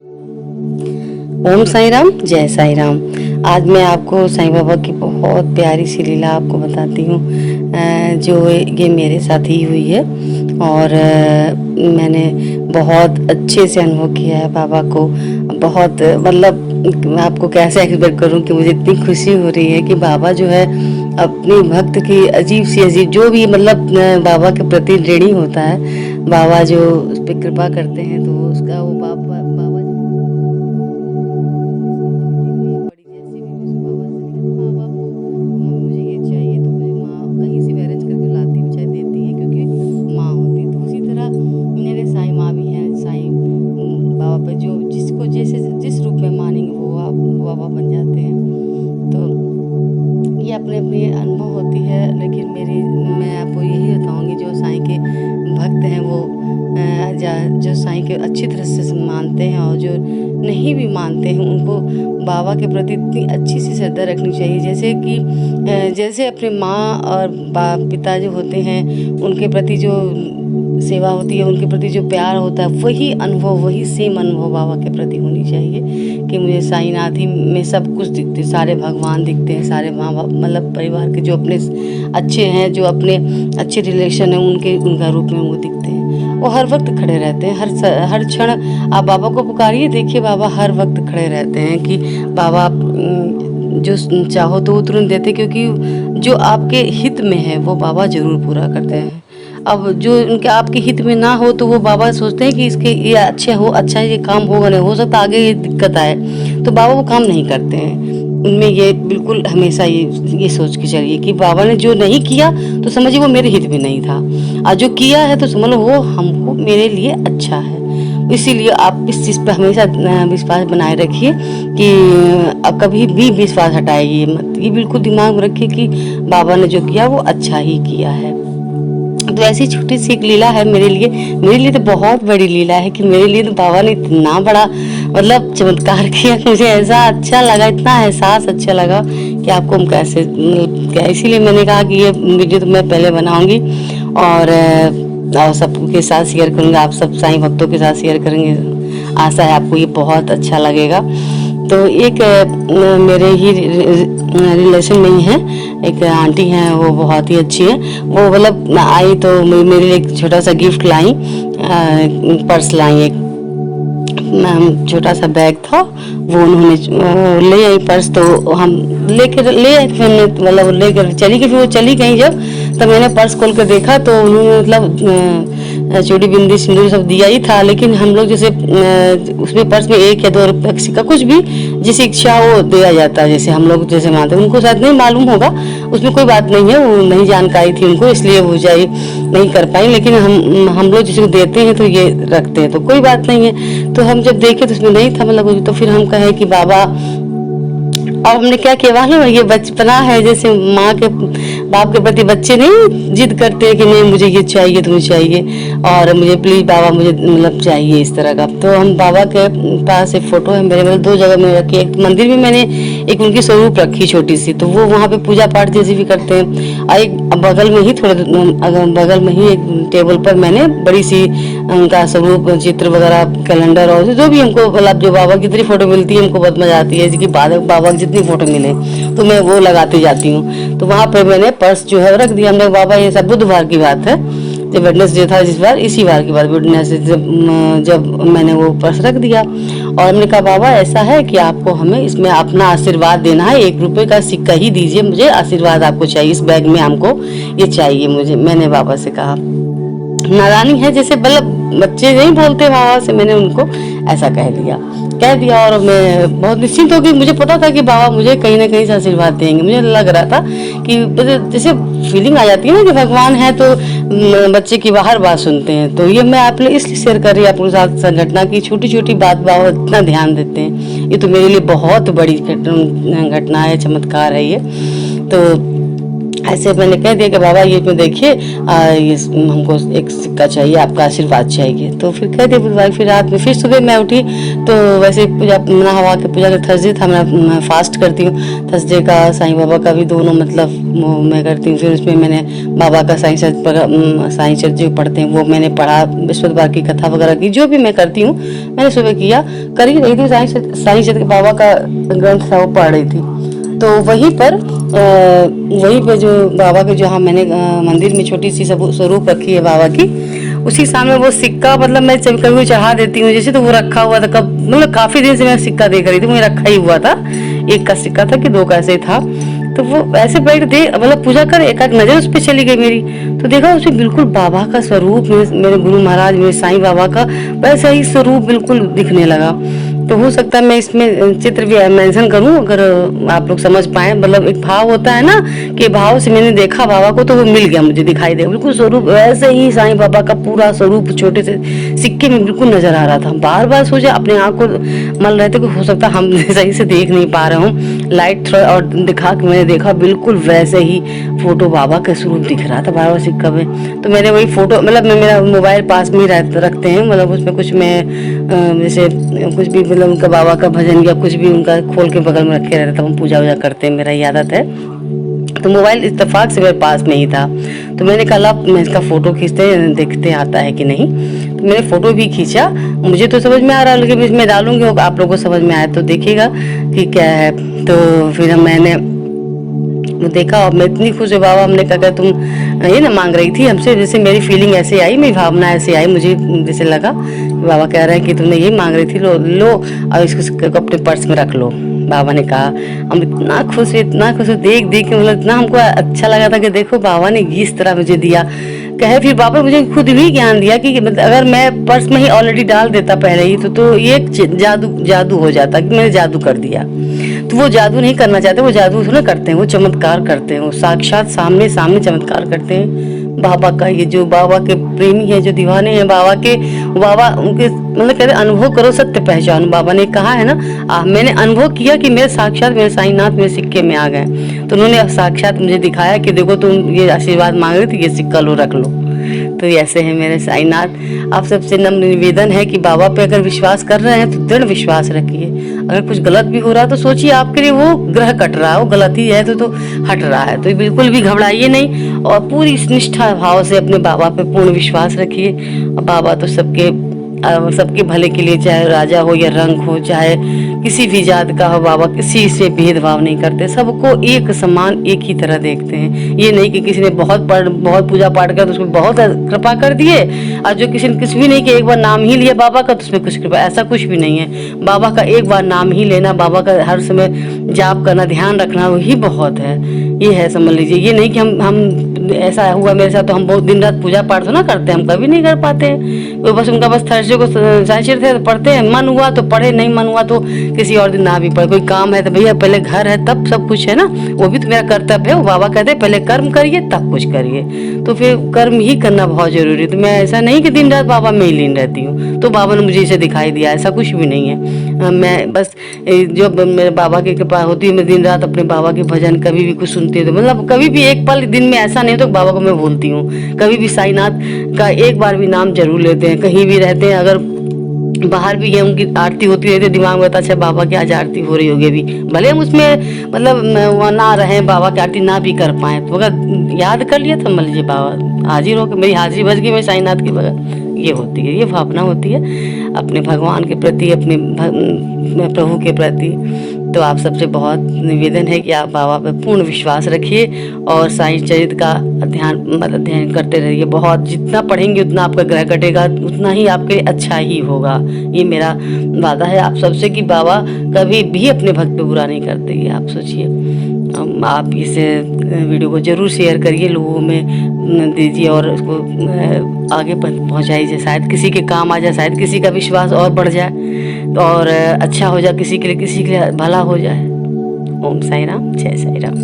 ओम साई राम, जय साई राम। आज मैं आपको साईं बाबा की बहुत प्यारी सी लीला आपको बताती हूँ, जो ये मेरे साथ ही हुई है। और मैंने बहुत अच्छे से अनुभव किया है बाबा को। बहुत मतलब मैं आपको कैसे एक्सप्लेन करूँ कि मुझे इतनी खुशी हो रही है कि बाबा जो है अपनी भक्त की अजीब सी अजीब जो भी मतलब बाबा के प्रति ऋणी होता है, बाबा जो उस पर कृपा करते हैं तो उसका वो बाबा जो जिसको जैसे जिस रूप में मानेंगे वो आप बाबा बन जाते हैं। तो ये अपने अपने अनुभव होती है, लेकिन मैं आपको यही बताऊंगी जो साईं के भक्त हैं वो जो साईं के अच्छी तरह से मानते हैं और जो नहीं भी मानते हैं उनको बाबा के प्रति इतनी अच्छी सी श्रद्धा रखनी चाहिए। जैसे अपने माँ और पिता जो होते हैं उनके प्रति जो सेवा होती है, उनके प्रति जो प्यार होता है, वही सेम अनुभव बाबा के प्रति होनी चाहिए। कि मुझे साईनाथ ही में सब कुछ दिखते, सारे भगवान दिखते हैं, सारे माँ बाप मतलब परिवार के जो अपने अच्छे हैं, जो अपने अच्छे रिलेशन हैं उनका रूप में वो दिखते हैं। वो हर वक्त खड़े रहते हैं, हर क्षण आप बाबा को पुकारिए, देखिए बाबा हर वक्त खड़े रहते हैं कि बाबा जो चाहो तो वो तुरंत देते, क्योंकि जो आपके हित में है वो बाबा जरूर पूरा करते हैं। अब जो उनके आपके हित में ना हो तो वो बाबा सोचते हैं कि इसके ये अच्छा ये काम होगा नहीं, हो सकता आगे ये दिक्कत आए, तो बाबा वो काम नहीं करते हैं। उनमें ये बिल्कुल हमेशा ये सोच के चलिए कि बाबा ने जो नहीं किया तो समझिए वो मेरे हित में नहीं था, और जो किया है तो समझ लो वो हमको मेरे लिए अच्छा है। इसीलिए आप इस चीज़ पर हमेशा विश्वास बनाए रखिए कि अब कभी भी विश्वास हटाइए मत। ये बिल्कुल दिमाग में रखिए कि बाबा ने जो किया वो अच्छा ही किया है। तो ऐसी छोटी सी एक लीला है मेरे लिए तो बहुत बड़ी लीला है कि मेरे लिए तो बाबा ने इतना बड़ा मतलब चमत्कार किया। मुझे ऐसा अच्छा लगा, इतना एहसास अच्छा लगा कि आपको हम कैसे इसीलिए मैंने कहा कि ये वीडियो तो मैं पहले बनाऊंगी और सबके साथ शेयर करूंगा, आप सब साईं भक्तों के साथ शेयर करेंगे। आशा है आपको ये बहुत अच्छा लगेगा। तो एक मेरे ही रिलेशन में ही है एक आंटी हैं, वो बहुत ही अच्छी है। वो मतलब आई तो मेरे लिए एक छोटा सा गिफ्ट लाई, पर्स लाई, एक छोटा सा बैग था वो उन्होंने ले आई पर्स। तो हम ले आए, फिर मतलब लेकर चली गई। फिर वो चली गई जब, तब मैंने पर्स खोल कर देखा तो उन्होंने मतलब चूड़ी बिंदी सिंदूर सब दिया ही था, लेकिन हम लोग जैसे उसमें पर्स में 1 या 2 रुपये का कुछ भी जिसे इच्छा वो दिया जाता है, जैसे हम लोग जैसे मानते हैं, उनको शायद नहीं मालूम होगा, उसमें कोई बात नहीं है, वो नहीं जानकारी थी उनको, इसलिए वो जाए नहीं कर पाई। लेकिन हम लोग जिसको देते हैं तो ये रखते हैं तो कोई बात नहीं है। तो हम जब देखे तो उसमें नहीं था मतलब, तो फिर हम कहे कि बाबा, और हमने क्या किया, वाह ये बचपना है, जैसे माँ के बाप के प्रति बच्चे नहीं जिद करते हैं कि नहीं मुझे ये चाहिए तुम्हें चाहिए और मुझे प्लीज बाबा मुझे मतलब चाहिए इस तरह का। तो हम बाबा के पास एक फोटो है मेरे, मतलब 2 जगह में रखी, एक मंदिर में मैंने एक उनकी स्वरूप रखी छोटी सी, तो वो वहाँ पे पूजा पाठ जैसे भी करते हैं। और एक बगल में ही बगल में ही एक टेबल पर मैंने बड़ी सी उनका स्वरूप चित्र वगैरह कैलेंडर और जो भी हमको मतलब जो बाबा की जितनी फोटो मिलती है हमको बहुत मजा आती है कि बाबा की जितनी फोटो मिले तो मैं वो लगाती जाती हूँ। तो वहाँ पर मैंने पर्स जो है रख दिया हमने। बाबा ये सब बुधवार की बात है, जब वेडनेसडे था जिस बार, इसी बार की बात वेडनेसडे जब मैंने वो पर्स रख दिया और हमने कहा बाबा ऐसा है कि आपको हमें इसमें अपना आशीर्वाद देना है, 1 रुपये का सिक्का ही दीजिए, मुझे आशीर्वाद आपको चाहिए, इस बैग में हमको ये चाहिए मुझे। मैंने बाबा से कहा, नादानी है जैसे मतलब बच्चे नहीं बोलते बाबा से, मैंने उनको ऐसा कह दिया और मैं बहुत निश्चिंत हो गई। मुझे पता था कि बाबा मुझे कहीं ना कहीं से आशीर्वाद देंगे। मुझे लग रहा था कि जैसे फीलिंग आ जाती है ना कि भगवान है तो बच्चे की बाहर बात सुनते हैं। तो ये मैं आपने इसलिए शेयर कर रही आपके साथ संघटना की छोटी छोटी बात बाबा इतना ध्यान देते हैं, ये तो मेरे लिए बहुत बड़ी घटना है, चमत्कार है ये। तो ऐसे मैंने कह दिया कि बाबा ये तो देखिए ये हमको एक सिक्का चाहिए, आपका आशीर्वाद चाहिए। तो फिर कह दिया बुधवार, फिर रात में फिर सुबह मैं उठी तो वैसे पूजा नहा के पूजा का थर्सडे था, मैं फास्ट करती हूँ, थर्सडे का साईं बाबा का भी दोनों मतलब मैं करती हूँ। फिर उसमें मैंने बाबा का साईं चरित्र जो पढ़ते हैं वो मैंने पढ़ा, बृहस्पतिवार की कथा वगैरह की, जो भी मैं करती हूँ मैंने सुबह किया, कर ही रही थी। साईं चरित्र बाबा का ग्रंथ था वो पढ़ रही थी। तो वहीं पे जो बाबा के जो मैंने मंदिर में छोटी सी स्वरूप रखी है बाबा की, उसी सामने वो सिक्का मतलब मैं कभी चढ़ा देती हूँ जैसे, तो वो रखा हुआ था। कब मतलब काफी दिन से मैं सिक्का देख रही थी, मुझे रखा ही हुआ था, एक का सिक्का था कि दो का ऐसे था। तो वो ऐसे बैठ दे मतलब पूजा कर एक नजर उस पर चली गई मेरी, तो देखा उसमें बिल्कुल बाबा का स्वरूप, मेरे गुरु महाराज मेरे साईं बाबा का वैसा ही स्वरूप बिल्कुल दिखने लगा। तो हो सकता है मैं इसमें चित्र भी मेंशन करूं, अगर आप लोग समझ पाए। मतलब एक भाव होता है ना कि भाव से मैंने देखा बाबा को तो वो मिल गया, मुझे दिखाई दे बिल्कुल स्वरूप वैसे ही साईं बाबा का पूरा स्वरूप छोटे से सिक्के में बिल्कुल नजर आ रहा था। बार बार सोचा, अपने आँख को मल रहे थे कि हो सकता हम सही से देख नहीं पा रहे हूँ, लाइट थोड़ा और दिखा के मैंने देखा बिल्कुल वैसे ही फोटो बाबा का स्वरूप दिख रहा था बाबा सिक्का में। तो मैंने वही फोटो मतलब मेरा मोबाइल पास में रखते हैं, मतलब उसमें कुछ मैं जैसे कुछ भी मतलब उनका बाबा का भजन या कुछ भी उनका खोल के बगल में रखे रहता था, हम पूजा वूजा करते हैं, मेरा ये आदत है। तो मोबाइल इत्तेफाक से मेरे पास में ही था, तो मैंने कहा मैं इसका फोटो खींचते देखते आता है कि नहीं। तो मैंने फोटो भी खींचा, मुझे तो समझ में आ रहा, लेकिन इसमें डालूंगी आप लोगों को समझ में आया तो देखिएगा कि क्या है। तो फिर मैंने देखा और मैं इतनी खुश हुई। बाबा हमने कहा तुम ये ना मांग रही थी हमसे, जैसे मेरी फीलिंग ऐसे आई, मेरी भावना ऐसे आई, मुझे जैसे लगा बाबा कह रहे हैं कि तुमने ये मांग रही थी, लो और इसको अपने पर्स में रख लो। बाबा ने कहा, हम इतना खुश हुए देख के, मतलब इतना हमको अच्छा लगा था कि देखो बाबा ने इस तरह मुझे दिया। कहे फिर बाबा मुझे खुद भी ज्ञान दिया कि अगर मैं पर्स में ही ऑलरेडी डाल देता पहले ही तो ये जादू हो जाता कि मैंने जादू कर दिया। तो वो जादू नहीं करना चाहते, वो जादू थोड़ा करते हैं, वो चमत्कार करते हैं, वो साक्षात सामने चमत्कार करते हैं। बाबा का ये जो बाबा के प्रेमी है, जो दीवाने हैं बाबा उनके मतलब कहते अनुभव करो सत्य पहचानो। बाबा ने कहा है ना, मैंने अनुभव किया कि मेरे साक्षात मेरे साईनाथ मेरे सिक्के में आ गए। तो उन्होंने साक्षात मुझे दिखाया कि देखो तुम ये आशीर्वाद मांग रही थी, ये सिक्का लो रख लो। तो ऐसे है मेरे साईनाथ। आप सबसे नम्र निवेदन है कि बाबा पे अगर विश्वास कर रहे हैं तो दृढ़ विश्वास रखिए। अगर कुछ गलत भी हो रहा है तो सोचिए आपके लिए वो ग्रह कट रहा है, वो गलती है तो हट रहा है, तो बिल्कुल भी घबराइए नहीं और पूरी निष्ठा भाव से अपने बाबा पे पूर्ण विश्वास रखिए। बाबा तो सबके भले के लिए, चाहे राजा हो या रंग हो, चाहे किसी भी जात का हो, बाबा किसी से भेदभाव नहीं करते, सबको एक समान एक ही तरह देखते हैं। ये नहीं कि किसी ने बहुत पूजा पाठ कर तो उसको बहुत कृपा कर दिए, और जो किसी ने कुछ भी नहीं कि एक बार नाम ही लिया बाबा का तो उसमें कुछ कृपा, ऐसा कुछ भी नहीं है। बाबा का एक बार नाम ही लेना, बाबा का हर समय जाप करना, ध्यान रखना, वही बहुत है। ये है, समझ लीजिए। ये नहीं कि हम ऐसा हुआ मेरे साथ तो हम बहुत दिन रात पूजा पाठ तो ना करते हैं, हम कभी नहीं कर पाते हैं। तो बस उनका बस थर्सडे को साइंचर थे तो पढ़ते हैं, मन हुआ तो पढ़े, नहीं मन हुआ तो किसी और दिन ना भी पढ़े। कोई काम है तो भैया पहले घर है तब सब कुछ है ना, वो भी तो मेरा कर्तव्य है। वो बाबा कहते हैं पहले कर्म करिए तब कुछ करिए, तो फिर कर्म ही करना बहुत जरूरी है। तो मैं ऐसा नहीं कि दिन रात बाबा में ही लीन रहती हूँ, तो बाबा ने मुझे इसे दिखाई दिया, ऐसा कुछ भी नहीं है। मैं बस जो मेरे बाबा की कृपा होती है, मैं दिन रात अपने बाबा के भजन कभी भी कुछ सुनती हूँ, तो मतलब कभी भी एक पल दिन में ऐसा नहीं तो बाबा को मैं भूलती हूँ। कभी भी साईनाथ का एक बार भी नाम जरूर लेते हैं, कहीं भी रहते हैं, अगर बाहर भी है उनकी आरती होती रहती है, दिमाग में अच्छा बाबा की आज आरती हो रही होगी, अभी भले हम उसमें मतलब ना रहे, बाबा की आरती ना भी कर पाए, तो अगर याद कर लिया तो मान लीजिए बाबा हाजिर हो, मेरी हाजिरी बच गई, मैं साईनाथ की बगैर। ये होती है, ये भावना होती है अपने भगवान के प्रति, अपने प्रभु के प्रति। तो आप सबसे बहुत निवेदन है कि आप बाबा पे पूर्ण विश्वास रखिए और साईं चरित्र का अध्ययन करते रहिए। बहुत जितना पढ़ेंगे उतना आपका ग्रह कटेगा, उतना ही आपके अच्छा ही होगा। ये मेरा वादा है आप सबसे कि बाबा कभी भी अपने भक्त पे बुरा नहीं करते। ये आप सोचिए। आप इस वीडियो को जरूर शेयर करिए, लोगों में दीजिए और उसको आगे पहुंचाइए, शायद किसी के काम आ जाए, शायद किसी का विश्वास और बढ़ जाए और अच्छा हो जाए, किसी के लिए भला हो जाए। ओम साई राम, जय साई राम।